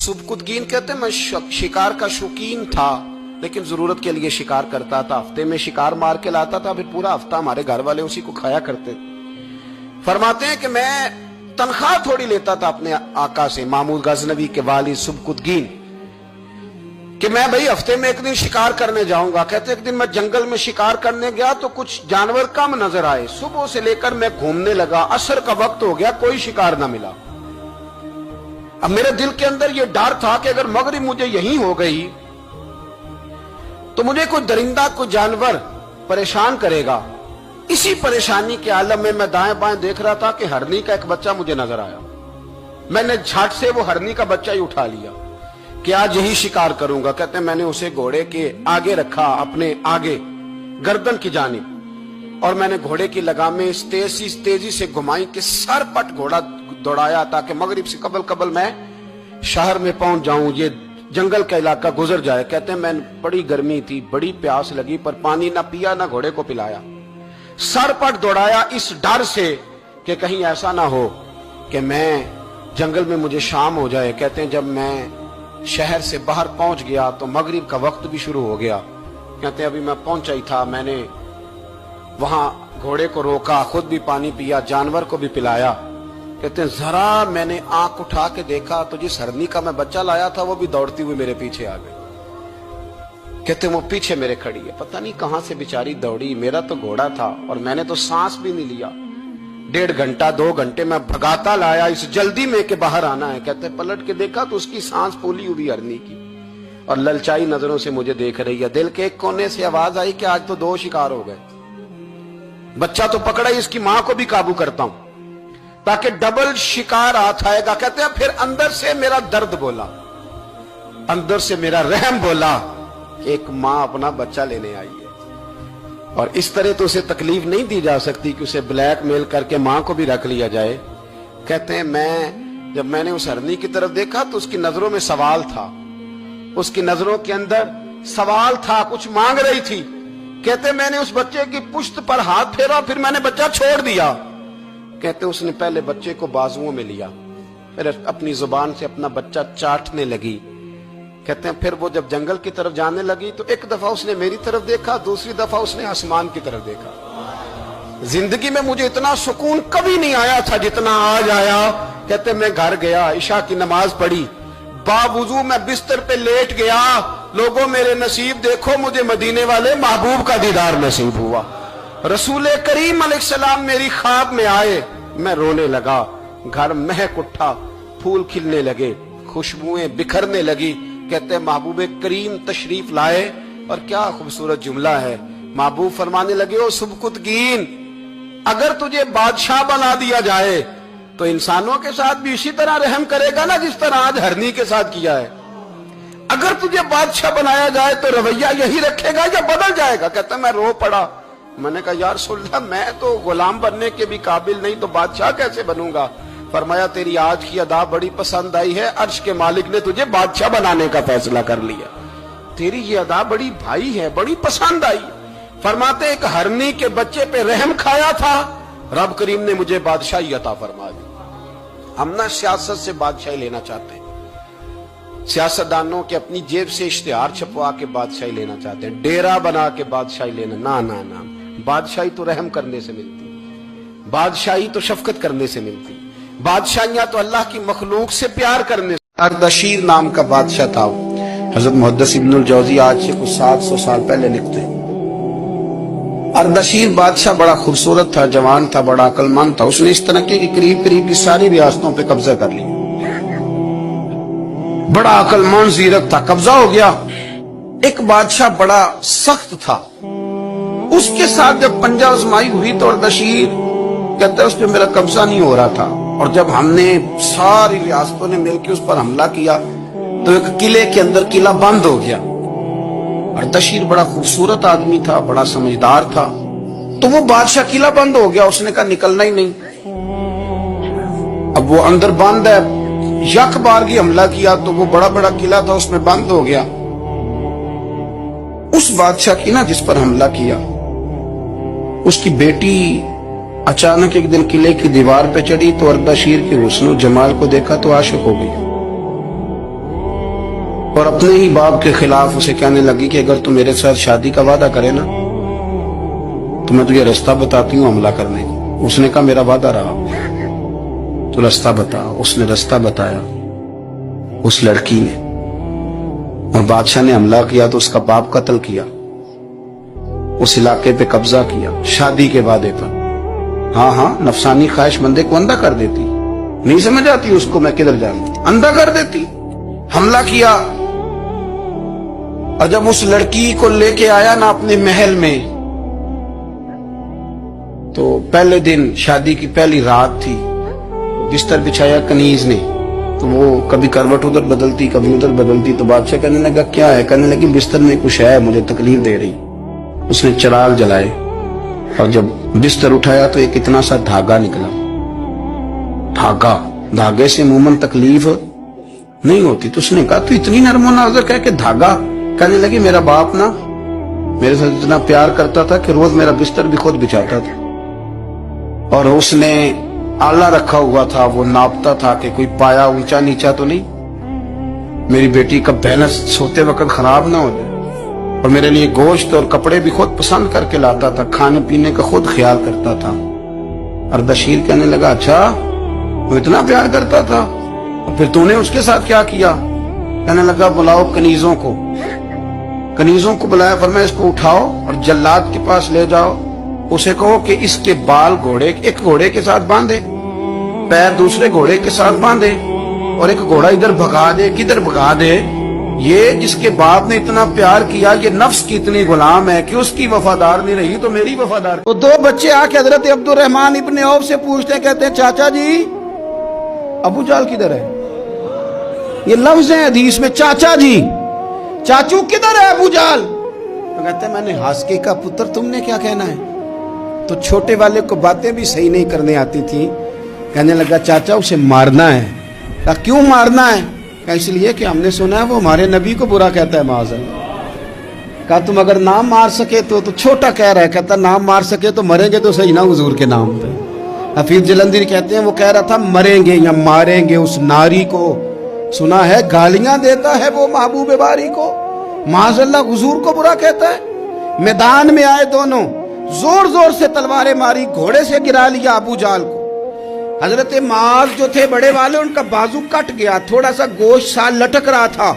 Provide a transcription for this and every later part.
सुबकुतगीन कहते हैं मैं शिकार का शौकीन था, लेकिन जरूरत के लिए शिकार करता था। हफ्ते में शिकार मार के लाता था, फिर पूरा हफ्ता हमारे घर वाले उसी को खाया करते। फरमाते हैं कि मैं तनख्वाह थोड़ी लेता था अपने आका से, महमूद गजनवी के वालिद सुबकुतगीन, कि मैं भाई हफ्ते में एक दिन शिकार करने जाऊंगा। कहते एक दिन मैं जंगल में शिकार करने गया तो कुछ जानवर कम नजर आए। सुबह से लेकर मैं घूमने लगा, असर का वक्त हो गया, कोई शिकार ना मिला। अब मेरे दिल के अंदर यह डर था कि अगर मगरिब मुझे यहीं हो गई तो मुझे कोई दरिंदा, कोई जानवर परेशान करेगा। इसी परेशानी के आलम में मैं दाएं बाएं देख रहा था कि हरनी का एक बच्चा मुझे नजर आया। मैंने झट से वो हरनी का बच्चा ही उठा लिया कि आज यही शिकार करूंगा। कहते हैं मैंने उसे घोड़े के आगे रखा, अपने आगे गर्दन की जानिब, और मैंने घोड़े की लगामें इस तेजी से घुमाई कि सर पट घोड़ा दौड़ाया ताकि मगरिब से कबल मैं शहर में पहुंच जाऊं, ये जंगल का इलाका गुजर जाए। कहते हैं मैं बड़ी गर्मी थी, बड़ी प्यास लगी, पर पानी ना पिया ना घोड़े को पिलाया। सर पट दौड़ाया इस डर से कि कहीं ऐसा ना हो कि मैं जंगल में मुझे शाम हो जाए। कहते हैं जब मैं शहर से बाहर पहुंच गया तो मगरिब का वक्त भी शुरू हो गया। कहते हैं अभी मैं पहुंचा ही था, मैंने वहां घोड़े को रोका, खुद भी पानी पिया, जानवर को भी पिलाया। कहते हैं जरा मैंने आंख उठा के देखा तो जिस हरनी का मैं बच्चा लाया था वो भी दौड़ती हुई मेरे पीछे आ गई। कहते हैं वो पीछे मेरे खड़ी है, पता नहीं कहां से बेचारी दौड़ी। मेरा तो घोड़ा था और मैंने तो सांस भी नहीं लिया। 1.5 घंटा 2 घंटे मैं भगाता लाया इस जल्दी में कि बाहर आना है। कहते हैं पलट के देखा तो उसकी सांस फूली हुई हरनी की और ललचाई नजरों से मुझे देख रही है। दिल के एक कोने से आवाज आई कि आज तो 2 शिकार हो गए। बच्चा तो पकड़ा ही, इसकी मां को भी काबू करता हूं ताकि डबल शिकार हाथ आएगा। कहते हैं फिर अंदर से मेरा दर्द बोला, अंदर से मेरा रहम बोला कि एक मां अपना बच्चा लेने आई है और इस तरह तो उसे तकलीफ नहीं दी जा सकती कि उसे ब्लैकमेल करके मां को भी रख लिया जाए। कहते हैं जब मैंने उस हरनी की तरफ देखा तो उसकी नजरों में सवाल था, उसकी नजरों के अंदर सवाल था, कुछ मांग रही थी। कहते मैंने उस बच्चे की पुश्त पर हाथ फेरा, फिर मैंने बच्चा छोड़ दिया। कहते उसने पहले बच्चे को बाजुओं में लिया, फिर अपनी जुबान से अपना बच्चा चाटने लगी। कहते हैं फिर वो जब जंगल की तरफ जाने लगी तो एक दफा उसने मेरी तरफ देखा, दूसरी दफा उसने आसमान की तरफ देखा। जिंदगी में मुझे इतना सुकून कभी नहीं आया था जितना आज आया। कहते मैं घर गया, इशा की नमाज पढ़ी, बावुजू मैं बिस्तर पे लेट गया। लोगों मेरे नसीब देखो, मुझे मदीने वाले महबूब का दीदार नसीब हुआ। रसूल करीम अलैहिस्सलाम मेरी ख्वाब में आए, मैं रोने लगा। घर महक उठा, फूल खिलने लगे, खुशबुएं बिखरने लगी। कहते हैं महबूब करीम तशरीफ लाए और क्या खूबसूरत जुमला है। महबूब फरमाने लगे ओ सुबकुतगीन, अगर तुझे बादशाह बना दिया जाए तो इंसानों के साथ भी इसी तरह रहम करेगा ना जिस तरह आज हरनी के साथ किया है। अगर तुझे बादशाह बनाया जाए तो रवैया यही रखेगा या बदल जाएगा। कहता मैं रो पड़ा। मैंने कहा यार सुल्ला, मैं तो गुलाम बनने के भी काबिल नहीं, तो बादशाह कैसे बनूंगा। फरमाया तेरी आज की अदा बड़ी पसंद आई है, अर्श के मालिक ने तुझे बादशाह बनाने का फैसला कर लिया। तेरी ये अदा बड़ी भाई है, बड़ी पसंद आई। फरमाते एक हरनी के बच्चे पे रहम खाया था, रब करीम ने मुझे बादशाही अता फरमा दी। हम ना सियासत से बादशाही लेना चाहते हैं, सियासतदानों के अपनी जेब से इश्तिहार छपवा के बादशाही लेना चाहते हैं, डेरा बना के बादशाही लेना। ना ना ना, बादशाही तो रहम करने से मिलती, बादशाही तो शफकत करने से मिलती, बादशाहियां तो अल्लाह की मखलूक से प्यार करने से। अर्दशीर नाम का बादशाह था। हजरत मुहद्दिस इब्नुल जौजी आज से कुछ 700 साल पहले लिखते हैं। अर्दशीर बादशाह बड़ा खूबसूरत था, जवान था, बड़ा अक्लमंद था। उसने इस तरह की करीब करीब की सारी रियासतों पे कब्जा कर लिया। बड़ा अक्लमंद जीरक था, कब्जा हो गया। एक बादशाह बड़ा सख्त था, उसके साथ जब पंजा आजमाई हुई तो अर्दशीर कहता है उस पर मेरा कब्जा नहीं हो रहा था। और जब हमने सारी रियासतों ने मिलकर उस पर हमला किया तो एक किले के अंदर किला बंद हो गया। अर्दशीर बड़ा खूबसूरत आदमी था, बड़ा समझदार था, तो वो बादशाह किला बंद हो गया, उसने कहा निकलना ही नहीं। अब वो अंदर बंद है, यक बारगी हमला किया तो वो बड़ा बड़ा किला था उसमें बंद हो गया। उस बादशाह की ना जिस पर हमला किया, उसकी बेटी अचानक एक दिन किले की दीवार पे चढ़ी तो अर्दशीर के हुस्न जमाल को देखा तो आशिक हो गई। اور اپنے ہی باپ کے خلاف اسے کہنے لگی کہ اگر تو میرے ساتھ شادی کا وعدہ کرے نا تو میں تجھے رستہ بتاتی ہوں حملہ کرنے کو۔ اس نے کہا میرا وعدہ رہا، تو رستہ بتا۔ اس نے رستہ بتایا اس لڑکی نے، اور بادشاہ نے حملہ کیا تو اس کا باپ قتل کیا، اس علاقے پہ قبضہ کیا شادی کے وعدے پر۔ ہاں نفسانی خواہش بندے کو اندھا کر دیتی، نہیں سمجھ آتی اس کو میں کدھر جاؤں، اندھا کر دیتی۔ حملہ کیا، اور جب اس لڑکی کو لے کے آیا نا اپنے محل میں، تو پہلے دن شادی کی پہلی رات تھی، بستر بچھایا کنیز نے، تو وہ کبھی کروٹ ادھر بدلتی کبھی ادھر بدلتی، تو بادشاہ کہنے لگا کیا ہے؟ کہنے لگی بستر میں کچھ ہے، مجھے تکلیف دے رہی۔ اس نے چراغ جلائے اور جب بستر اٹھایا تو ایک اتنا سا دھاگا نکلا۔ دھاگے سے عموماً تکلیف نہیں ہوتی، تو اس نے کہا تو اتنی نرم و نازک ہے کہ دھاگا؟ کہنے لگی میرا باپ نا میرے ساتھ اتنا پیار کرتا تھا کہ روز میرا بستر بھی خود بچھاتا تھا، اور اس نے آلہ رکھا ہوا تھا، وہ ناپتا تھا کہ کوئی پایا اونچا نیچا تو نہیں، میری بیٹی کا بیلنس سوتے وقت خراب نہ ہو جائے، اور میرے لیے گوشت اور کپڑے بھی خود پسند کر کے لاتا تھا، کھانے پینے کا خود خیال کرتا تھا۔ اردشیر کہنے لگا اچھا وہ اتنا پیار کرتا تھا، اور پھر تو نے اس کے ساتھ کیا کیا؟ کہنے لگا بلاؤ کنیزوں کو بلایا، فرمایا اس کو اٹھاؤ اور جلاد کے پاس لے جاؤ، اسے کہو کہ اس کے بال ایک گھوڑے کے ساتھ باندھے، پیر دوسرے گھوڑے کے ساتھ باندھے، اور ایک گھوڑا ادھر بھگا دے کدھر بھگا دے، یہ جس کے باپ نے اتنا پیار کیا، یہ نفس کی اتنی غلام ہے کہ اس کی وفادار نہیں رہی تو میری وفادار۔ تو دو بچے آ کے حضرت عبد الرحمن ابن عوف سے پوچھتے ہیں، کہتے ہیں چاچا جی ابو جال کدھر ہے؟ یہ لفظ ہے حدیث میں، چاچا جی، چاچو کدھر ہے ابو جال؟ تو کہتے ہیں میں نے ہاسکے کا پتر، تم نے کیا کہنا ہے؟ تو چھوٹے والے کو باتیں بھی صحیح نہیں کرنے آتی تھی، کہنے لگا چاچا اسے مارنا ہے۔ کہا کیوں مارنا ہے؟ کہا اس لیے کہ ہم نے سنا ہے وہ ہمارے نبی کو برا کہتا ہے معاذ اللہ۔ کہا تم اگر نام مار سکے تو چھوٹا کہہ رہا ہے، کہتا نام مار سکے تو مریں گے تو صحیح نا حضور کے نام پہ۔ حفیظ جلندری کہتے ہیں وہ کہہ رہا تھا مریں گے یا ماریں گے اس ناری کو، سنا ہے گالیاں دیتا ہے وہ محبوب باری کو، معاذ اللہ حضور کو برا کہتا ہے۔ میدان میں آئے دونوں، زور زور سے تلواریں ماری، گھوڑے سے گرا لیا ابو جال کو۔ حضرت معاذ جو تھے بڑے والے، ان کا بازو کٹ گیا، تھوڑا سا گوشت سال لٹک رہا تھا۔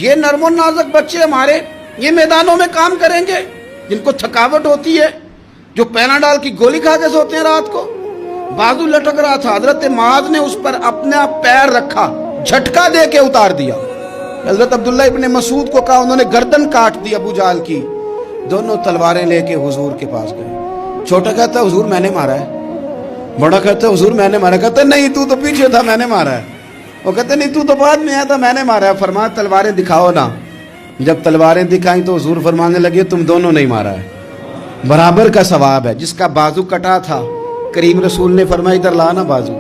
یہ نرم و نازک بچے ہمارے، یہ میدانوں میں کام کریں گے، جن کو تھکاوٹ ہوتی ہے، جو پیناڈال کی گولی کھا کے سوتے ہیں رات کو، بازو لٹک رہا تھا۔ حضرت معاذ نے اس پر اپنا پیر رکھا، جھٹکا دے کے اتار دیا۔ حضرت عبداللہ ابن مسعود کو کہا، انہوں نے گردن کاٹ دی ابو جال کی۔ دونوں تلواریں لے کے حضور کے پاس گئے۔ چھوٹا کہتا ہے حضور میں نے مارا ہے، بڑا کہتا ہے حضور میں نے مارا ہے۔ کہتا ہے نہیں تو پیچھے تھا، میں نے مارا ہے۔ وہ کہتے نہیں تو بعد میں آیا تھا، میں نے مارا ہے۔ فرمایا تلواریں دکھاؤ نا۔ جب تلواریں دکھائیں تو حضور فرمانے لگے تم دونوں نہیں مارا ہے، برابر کا ثواب ہے۔ جس کا بازو کٹا تھا کریم رسول نے فرمایا ادھر لا نا بازو،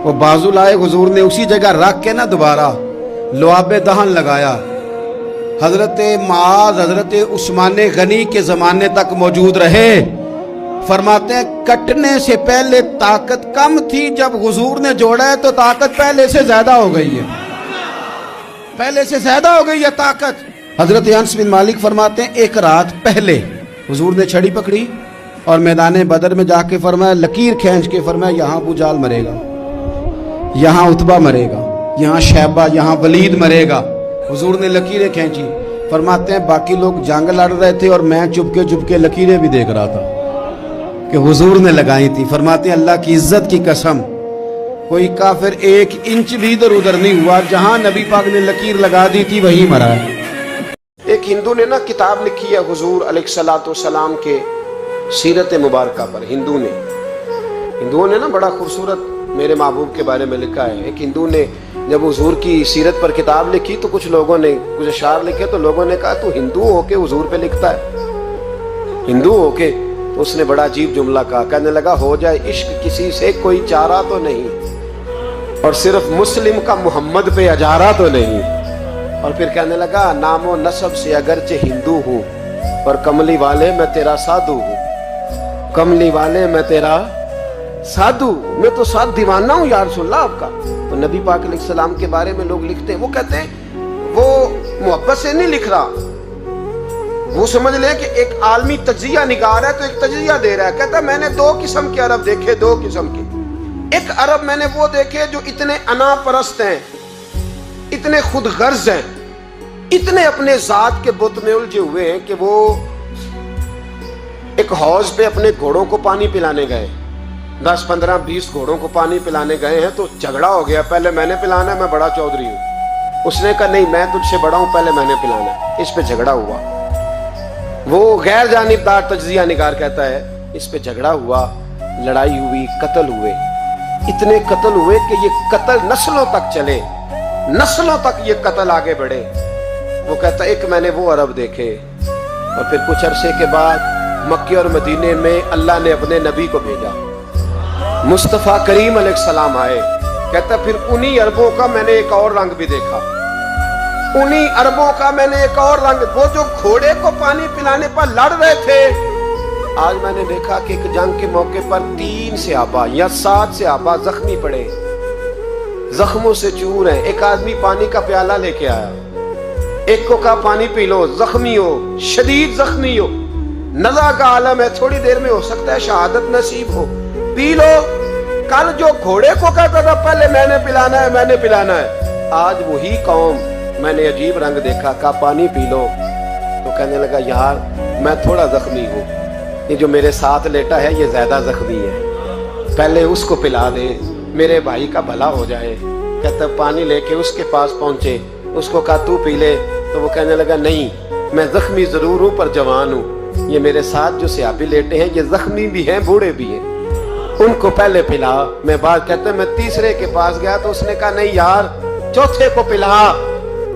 وہ بازو لائے، حضور نے اسی جگہ رکھ کے نا دوبارہ لعاب دہن لگایا۔ حضرت معاذ حضرت عثمان غنی کے زمانے تک موجود رہے۔ فرماتے ہیں کٹنے سے پہلے طاقت کم تھی، جب حضور نے جوڑا ہے تو طاقت پہلے سے زیادہ ہو گئی ہے، پہلے سے زیادہ ہو گئی ہے طاقت۔ حضرت انس بن مالک فرماتے ہیں ایک رات پہلے حضور نے چھڑی پکڑی اور میدان بدر میں جا کے فرمایا، لکیر کھینچ کے فرمایا یہاں ابو جال مرے گا، یہاں عتبہ مرے گا، یہاں شیبہ، یہاں ولید مرے گا۔ حضور نے لکیریں کھینچی۔ فرماتے ہیں باقی لوگ جنگ لڑ رہے تھے اور میں چپ کے لکیریں بھی دیکھ رہا تھا کہ حضور نے لگائی تھی۔ فرماتے ہیں اللہ کی عزت کی قسم کوئی کافر 1 انچ بھی ادھر ادھر نہیں ہوا، جہاں نبی پاک نے لکیر لگا دی تھی وہی مرا ہے۔ ایک ہندو نے نا کتاب لکھی ہے حضور علیہ الصلوۃ والسلام کے سیرت مبارکہ پر، ہندوؤں نے نا بڑا خوبصورت میرے محبوب کے بارے میں لکھا ہے۔ ایک ہندو نے جب حضور کی سیرت پر کتاب لکھی تو کچھ لوگوں نے کچھ اشعار لکھے، تو لوگوں نے کہا تو ہندو ہو کے حضور پہ لکھتا ہے، ہندو ہو کے؟ تو اس نے بڑا عجیب جملہ کہا، کہنے لگا ہو جائے عشق کسی سے کوئی چارہ تو نہیں، اور صرف مسلم کا محمد پہ اجارہ تو نہیں۔ اور پھر کہنے لگا نام و نسب سے اگرچہ ہندو ہوں پر کملی والے میں تیرا سادھو ہوں، کملی والے میں تیرا سادھو، میں تو ساتھ دیوانہ ہوں یا رسول اللہ آپ کا۔ تو نبی پاک علیہ السلام کے بارے میں لوگ لکھتے ہیں، وہ کہتے ہیں وہ मोहब्बत से नहीं लिख रहा, वो समझ ले कि एक आलमी तजिया निगार है तो एक तजिया दे रहा है। कहता मैंने दो किस्म के अरब देखे, दो किस्म के। एक अरब मैंने वो देखे जो इतने अना परस्त हैं, इतने खुद गर्ज हैं, इतने अपने जात के बुत में उलझे हुए हैं कि वो एक हौज पे अपने घोड़ों को पानी पिलाने गए, 10, 15, 20 घोड़ों को पानी पिलाने गए हैं, तो झगड़ा हो गया, पहले मैंने पिलाना है, मैं बड़ा चौधरी हूं। उसने कहा नहीं मैं तुझसे बड़ा हूं, पहले मैंने पिलाना है। इस पे झगड़ा हुआ। वो गैर जानिबदार तज्जिया निगार कहता है इस पे झगड़ा हुआ, लड़ाई हुई, कत्ल हुए, इतने कत्ल हुए कि ये कत्ल नस्लों तक चले, नस्लों तक ये कत्ल आगे बढ़े। वो कहता एक मैंने वो अरब देखे। और फिर कुछ अरसे के बाद मक्के और मदीने में अल्लाह ने अपने नबी को भेजा, मुस्तफा करीम अलैहिस्सलाम आए। कहता फिर उन्हीं अरबों का मैंने एक और रंग भी देखा, उन्हीं अरबों का मैंने एक और रंग, वो जो घोड़े को पानी पिलाने पर लड़ रहे थे, आज मैंने देखा कि एक जंग के मौके पर 3 सहाबा या 7 सहाबा जख्मी पड़े, जख्मों से चूर हैं। एक आदमी पानी का प्याला लेके आया, एक को कहा पानी पी लो, जख्मी हो, शदीद जख्मी हो, नज़ा का आलम है, थोड़ी देर में हो सकता है शहादत नसीब हो, पी लो। कल जो घोड़े को कहता था पहले मैंने पिलाना है, मैंने पिलाना है, आज वही कौम मैंने अजीब रंग देखा, कहा पानी पी लो। तो कहने लगा यार मैं थोड़ा जख्मी हूँ, ये जो मेरे साथ लेटा है ये ज्यादा जख्मी है, पहले उसको पिला दे, मेरे भाई का भला हो जाए। कहता पानी लेके उसके पास पहुंचे, उसको कहा तू पी ले। तो वो कहने लगा नहीं मैं जख्मी जरूर हूँ पर जवान हूँ, ये मेरे साथ जो सहाबी लेटे हैं ये जख्मी भी हैं, बूढ़े भी हैं, उनको पहले पिला। मैं बात कहते मैं तीसरे के पास गया तो उसने कहा नहीं यार चौथे को पिला,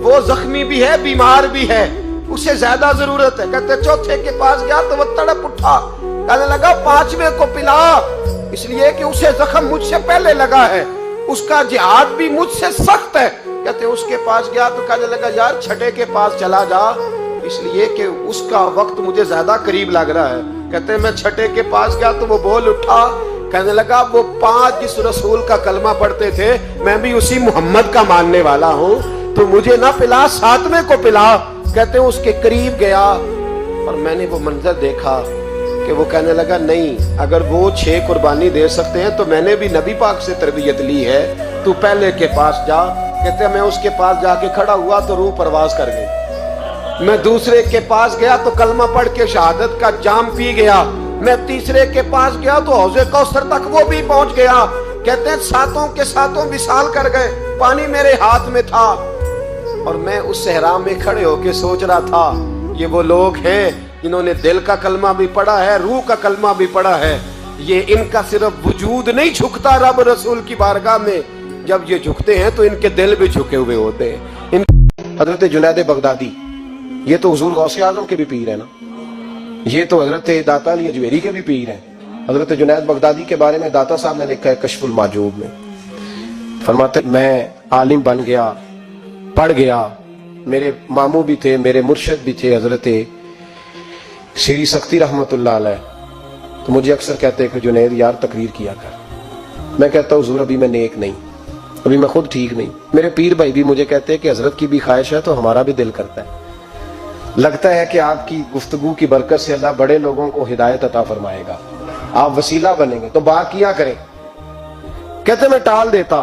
वो जख्मी भी है, बीमार भी है, उसे ज्यादा जरूरत है। कहते चौथे के पास गया तो वो तड़प उठा, कहने लगा 5वें को पिला, इसलिए कि उसे जख्म मुझसे पहले लगा है, उसका जिहाद भी मुझसे सख्त है। कहते उसके पास गया तो कहने लगा यार 6ठे के पास चला जा, इसलिए कि उसका वक्त मुझे ज्यादा करीब लग रहा है। कहते मैं 6ठे के पास गया तो वो बोल उठा, कहने लगा वो 5 जिस रसूल का कलमा पढ़ते थे मैं भी उसी मोहम्मद का मानने वाला हूँ, तो मुझे ना पिला 7वें को पिला। कहते उसके करीब गया और मैंने वो मंजर देखा कि वो कहने लगा नहीं अगर वो 6 कुर्बानी दे सकते हैं तो मैंने भी नबी पाक से तरबियत ली है, तू पहले के पास जा। कहते मैं उसके पास जाके खड़ा हुआ तो रूह परवाज कर गई। मैं दूसरे के पास गया तो कलमा पढ़ के शहादत का जाम पी गया। मैं तीसरे के पास गया तो हौज़े कौसर तक वो भी पहुंच गया। कहते हैं 7 के 7 विसाल कर गए, पानी मेरे हाथ में था और मैं उस सहरा में खड़े होके सोच रहा था ये वो लोग हैं जिन्होंने दिल का कलमा भी पढ़ा है, रूह का कलमा भी पढ़ा है, ये इनका सिर्फ वजूद नहीं झुकता रब रसूल की बारगाह में, जब ये झुकते हैं तो इनके दिल भी झुके हुए होते हैं। हजरत जुनैद बगदादी ये तो हुजूर गौसे आजम के भी पीर है ना, ये तो हजरत दाता अली अजमेरी के भी पीर हैं। हजरत जुनैद बगदादी के बारे में दाता साहब ने लिखा है कश्फुल माजूब में, फरमाते मैं आलिम बन गया, पढ़ गया, मेरे मामू भी थे, मेरे मुर्शद भी थे हजरत श्री सख्ती रहमतुल्लाह अलैह, तो मुझे अक्सर कहते हैं कि जुनैद यार तकरीर किया कर। मैं कहता हूँ हुजूर अभी मैं नेक नहीं, अभी मैं खुद ठीक नहीं। मेरे पीर भाई भी मुझे कहते हैं कि हजरत की भी ख्वाहिश है तो हमारा भी दिल करता है, लगता है कि आपकी गुफ्तगू की बरकत से अल्लाह बड़े लोगों को हिदायत अता फरमाएगा, आप वसीला बनेंगे, तो बात किया करें। कहते मैं टाल देता,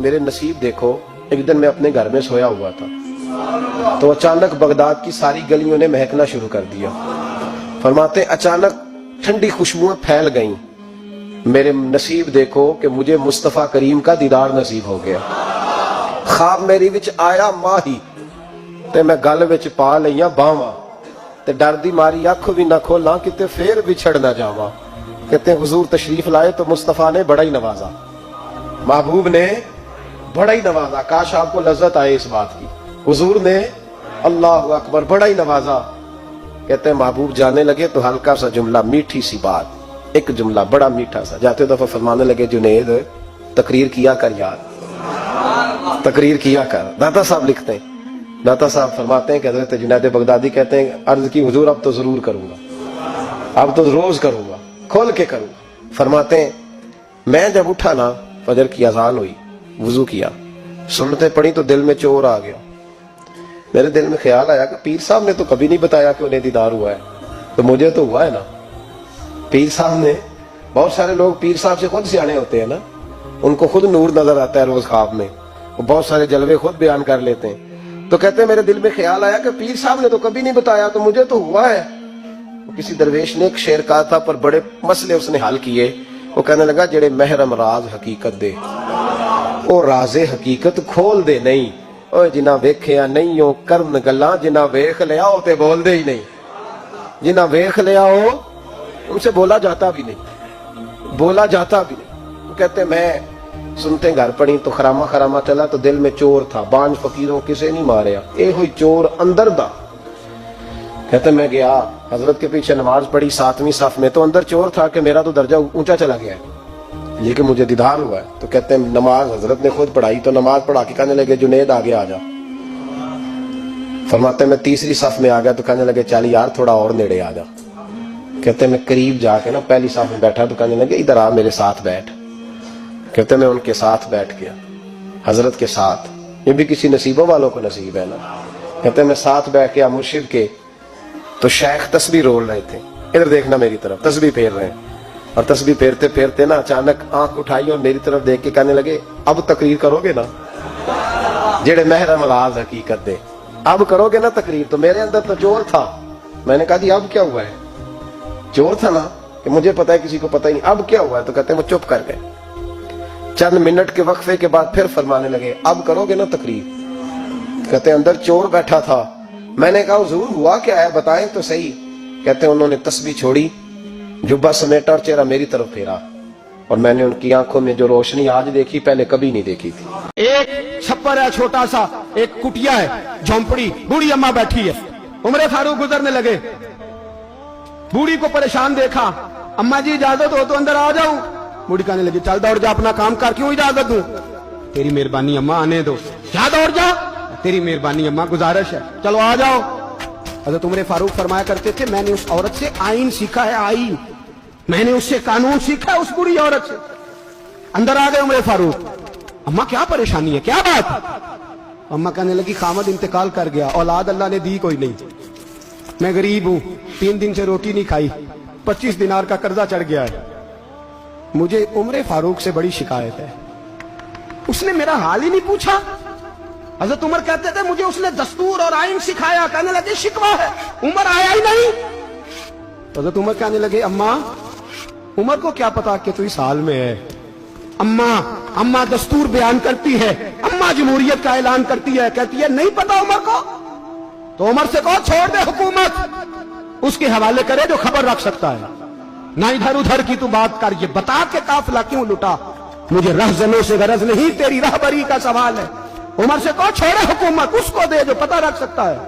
मेरे नसीब देखो एक दिन मैं अपने घर में सोया हुआ था तो अचानक बगदाद की सारी गलियों ने महकना शुरू कर दिया। फरमाते अचानक ठंडी खुशबुएं फैल गईं, मेरे नसीब देखो कि मुझे मुस्तफा करीम का दीदार नसीब हो गया। ख्वाब मेरी विच आया माही ते मैं गल विच पा लिया बावां ते डर दी मारी अख भी ना खोला किते फिर विछड़ ना जावा। कहते हुजूर तशरीफ लाए तो मुस्तफा ने बड़ा ही नवाजा, महबूब ने बड़ा ही नवाजा, काश आपको लज्जत आए इस बात की। हुजूर ने अल्लाह अकबर बड़ा ही नवाजा। कहते हैं महबूब जाने लगे तो हल्का सा जुमला, मीठी सी बात, एक जुमला बड़ा मीठा सा, जाते दफा फरमाने लगे जुनैद तकरीर किया कर यार, तकरीर किया कर। दाता साहब लिखते हैं, दाता साहब फरमाते हैं कि हजरत जुनैद बगदादी कहते हैं अर्ज की हुजूर अब तो जरूर करूंगा, अब तो रोज करूंगा, खोल के करूंगा। फरमाते हैं मैं जब उठा ना फजर की अजान हुई, वुजू किया, सुन्नतें पढ़ी तो दिल में चोर आ गया। میرے دل میں خیال آیا کہ پیر صاحب نے تو کبھی نہیں بتایا کہ انہیں دیدار ہوا ہے، تو مجھے تو ہوا ہے نا۔ پیر صاحب نے، بہت سارے لوگ پیر صاحب سے خود سیانے ہوتے ہیں نا، ان کو خود نور نظر آتا ہے روز خواب میں، وہ بہت سارے جلوے خود بیان کر لیتے ہیں۔ تو کہتے ہیں میرے دل میں خیال آیا کہ پیر صاحب نے تو کبھی نہیں بتایا، تو مجھے تو ہوا ہے۔ کسی درویش نے ایک شعر کہا تھا، پر بڑے مسئلے اس نے حل کیے۔ وہ کہنے لگا جڑے محرم راز حقیقت دے او راز حقیقت کھول دے نہیں، اوے جنہ ویکھیا نہیں او کرن گلاں، جنہ ویکھ لیا او تے بول دے ہی نہیں، جنہ ویکھ لیا او ان سے بولا جاتا بھی نہیں، بولا جاتا بھی نہیں۔ وہ کہتے میں سنتے گھر پڑی تو خرامہ خرامہ چلا تو دل میں چور تھا، بانج فقیروں کسے نہیں ماریا، اے ہوئی چور اندر دا۔ کہتے میں گیا حضرت کے پیچھے نماز پڑھی 7ویں صف میں، تو اندر چور تھا کہ میرا تو درجہ اونچا چلا گیا ہے لیکن مجھے دیدار ہوا ہے۔ تو کہتے ہیں نماز حضرت نے خود پڑھائی، تو نماز پڑھا کے کہنے لگے جنید آگے آ جا۔ فرماتے میں 3ری صف میں آ گیا تو کہنے لگے چل یار تھوڑا اور نیڑے آ جا۔ کہتے میں قریب جا کے نا پہلی صف میں بیٹھا تو کہنے لگے ادھر آ میرے ساتھ بیٹھ۔ کہتے میں ان کے ساتھ بیٹھ گیا، حضرت کے ساتھ۔ یہ بھی کسی نصیبوں والوں کو نصیب ہے نا۔ کہتے میں ساتھ بیٹھ گیا مرشد کے، تو شیخ تسبیح رول رہے تھے، ادھر دیکھنا میری طرف، تسبیح پھیر رہے ہیں، اور تسبیح پھیرتے پھیرتے نا اچانک آنکھ اٹھائی اور میری طرف دیکھ کے کہنے لگے اب تقریر کرو گے نا، جڑے محرم راز حقیقت دے، اب کرو گے نا تقریر۔ تو میرے اندر تو چور تھا، میں نے کہا جی اب کیا ہوا ہے؟ چور تھا نا کہ مجھے پتا ہے کسی کو پتہ ہی نہیں، اب کیا ہوا ہے؟ تو کہتے ہیں وہ چپ کر گئے۔ چند منٹ کے وقفے کے بعد پھر فرمانے لگے اب کرو گے نا تقریر؟ کہتے ہیں اندر چور بیٹھا تھا، میں نے کہا حضور ہوا کیا ہے بتائیں تو صحیح۔ کہتے ہیں انہوں نے تسبیح چھوڑی، جبہ سمیٹا اور چہرہ میری طرف پھیرا، اور میں نے ان کی آنکھوں میں جو روشنی آج دیکھی پہلے کبھی نہیں دیکھی تھی۔ ایک چھپر ہے چھوٹا سا، ایک کٹیا ہے، جھونپڑی، بوڑھی اماں بیٹھی ہے۔ عمر فاروق گزرنے لگے، بوڑھی کو پریشان دیکھا، اماں جی اجازت ہو تو اندر آ جاؤں؟ بوڑھی کہنے لگی چل دوڑ جا اپنا کام کر، کیوں اجازت دوں؟ تیری مہربانی اماں آنے دو۔ کیا دوڑ جا؟ تیری مہربانی اماں گزارش ہے، چلو آ جاؤ۔ حضرت عمر فاروق فرمایا کرتے تھے میں نے اس عورت سے آئین سیکھا ہے، آئین، میں نے اس سے قانون سیکھا ہے، اس بری عورت سے۔ اندر آ گئے عمر فاروق، اماں کیا پریشانی ہے، کیا بات؟ اماں کہنے لگی خامد انتقال کر گیا، اولاد اللہ نے دی کوئی نہیں، میں غریب ہوں، 3 دن سے روٹی نہیں کھائی، 25 دینار کا قرضہ چڑھ گیا ہے، مجھے عمر فاروق سے بڑی شکایت ہے، اس نے میرا حال ہی نہیں پوچھا۔ حضرت عمر کہتے تھے مجھے اس نے دستور اور آئین سکھایا، کہنے لگے شکوہ ہے، عمر آیا ہی نہیں۔ حضرت عمر کہنے لگے اماں، عمر کو کیا پتا کہ تو اس حال میں ہے، اماں دستور بیان کرتی ہے، اماں جمہوریت کا اعلان کرتی ہے، کہتی ہے نہیں پتا عمر کو، تو عمر سے کہو چھوڑ دے حکومت، اس کے حوالے کرے جو خبر رکھ سکتا ہے، نہ ادھر ادھر کی تو بات کر، یہ بتا کہ قافلہ کیوں لٹا، مجھے رہزنوں سے غرض نہیں، تیری رہبری کا سوال ہے، عمر سے کہو چھوڑے حکومت، اس کو دے جو پتہ رکھ سکتا ہے۔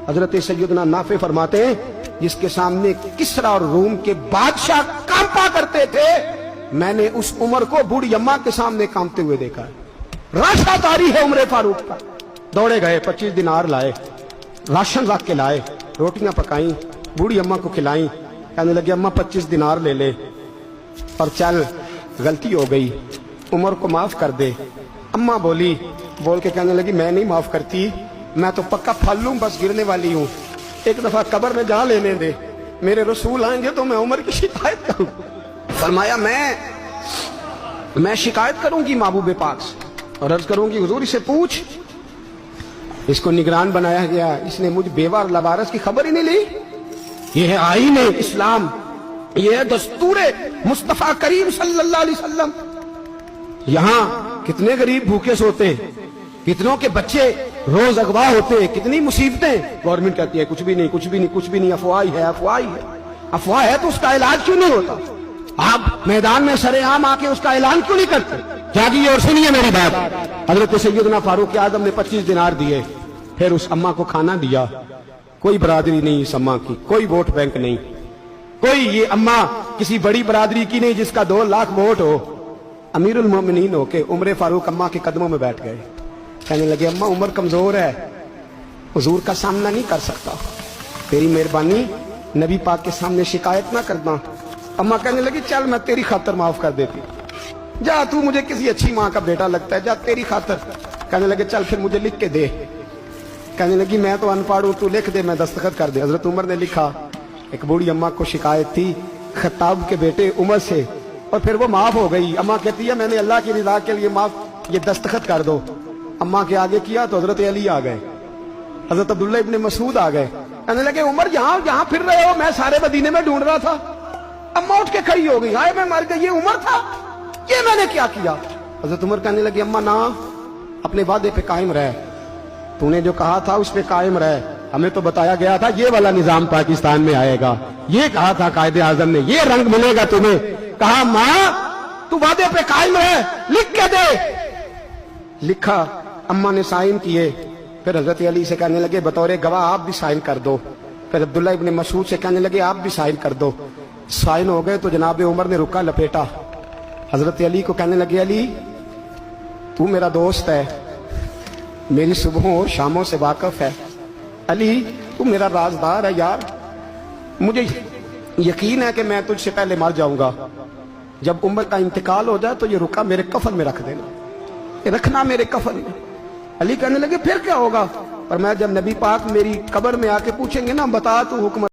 حضرت سیدنا نافع فرماتے ہیں جس کے سامنے کسرا اور روم کے بادشاہ کانپا کرتے تھے، میں نے اس عمر کو بوڑھی اماں کے سامنے کانپتے ہوئے دیکھا ہے۔ راشا داری ہے عمر فاروق کا۔ دوڑے گئے، 25 دینار لائے، راشن رکھ کے لائے، روٹیاں پکائیں، بوڑھی اماں کو کھلائیں، کہنے لگے اماں 25 دینار لے لے اور چل، غلطی ہو گئی، عمر کو معاف کر دے۔ اماں بول کے کہنے لگی میں نہیں معاف کرتی، میں تو پکا پھل لوں، بس گرنے والی ہوں، ایک دفعہ قبر میں جا لینے دے، میرے رسول آئیں گے تو میں عمر کی شکایت کروں۔ فرمایا میں شکایت کروں گی محبوب پاک سے اور عرض کروں گی حضور اسے پوچھ، اس کو نگران بنایا گیا، اس نے مجھ بیوہ اور لوارث کی خبر ہی نہیں لی۔ یہ ہے آئین اسلام، یہ ہے دستور مصطفیٰ کریم صلی اللہ علیہ وسلم۔ یہاں کتنے غریب بھوکے سوتے ہیں، کتنوں کے بچے روز اغوا ہوتے ہیں، کتنی مصیبتیں، گورنمنٹ کہتی ہے کچھ بھی نہیں، کچھ بھی نہیں، کچھ بھی نہیں، افواہ ہے، افواہ ہے، افواہ ہے تو اس کا علاج کیوں نہیں ہوتا؟ آپ میدان میں سرے عام آ کے اس کا اعلان کیوں نہیں کرتے؟ جاگیے اور سنیے میری بات۔ حضرت سیدنا فاروق اعظم نے 25 دینار دیے، پھر اس اماں کو کھانا دیا۔ کوئی برادری نہیں اس اماں کی، کوئی ووٹ بینک نہیں، کوئی یہ اماں کسی بڑی برادری کی نہیں جس کا 2 لاکھ ووٹ ہو۔ امیر المومنین ہو کے عمر فاروق اماں کے قدموں میں بیٹھ گئے، کہنے لگے اماں عمر کمزور ہے، حضور کا سامنا نہیں کر سکتا، تیری مہربانی نبی پاک کے سامنے شکایت نہ کرنا۔ اماں کہنے لگی چل میں تیری خاطر معاف کر دیتی، جا تو مجھے کسی اچھی ماں کا بیٹا لگتا ہے، جا تیری خاطر۔ کہنے لگے چل پھر مجھے لکھ کے دے۔ कहने लगी मैं तो अनपढ़ हूं, तू लिख दे, मैं दस्तखत कर दे। हजरत उमर ने लिखा। एक बूढ़ी अम्मा को शिकायत थी खत्ताब के बेटे उमर से, और फिर वो माफ हो गई। अम्मा कहती है मैंने अल्लाह की रिजा के लिए माफ, ये दस्तखत कर दो। अम्मा के आगे किया तो हजरत अली आ गए, हजरत अब्दुल्ला इब्ने मसूद आ गए। कहने लगे उमर यहाँ फिर रहे हो, मैं सारे मदीने में ढूंढ रहा था। अम्मा उठ के खड़ी हो गई, हाय मैं मर गई, ये उमर था, ये मैंने क्या किया। हजरत उमर कहने लगे अम्मा ना, अपने वादे पे कायम रह, तूने जो कहा था उस पे कायम रह। हमें तो बताया गया था ये वाला निजाम पाकिस्तान में आएगा, ये कहा था कायदे आजम ने, ये रंग मिलेगा तुम्हें। कहा माँ तू वादे पे कायम रह, लिख के दे। लिखा, अम्मा ने साइन किए। फिर हजरत अली से कहने लगे बतौर गवाह आप भी साइन कर दो। फिर अब्दुल्ला इब्ने मसूद से कहने लगे आप भी साइन कर दो। साइन हो गए तो जनाब उमर ने रुका लपेटा। हजरत अली को कहने लगे अली तू मेरा दोस्त है, मेरी सुबहों और शामों से वाकिफ है। अली तू मेरा राजदार है यार, मुझे यकीन है कि मैं तुझसे पहले मर जाऊंगा। जब उमर का इंतकाल हो जाए तो ये रुका मेरे कफन में रख देना, ये रखना मेरे कफन में। अली कहने लगे फिर क्या होगा? पर मैं जब नबी पाक मेरी कब्र में आके पूछेंगे ना बता तू हुक्म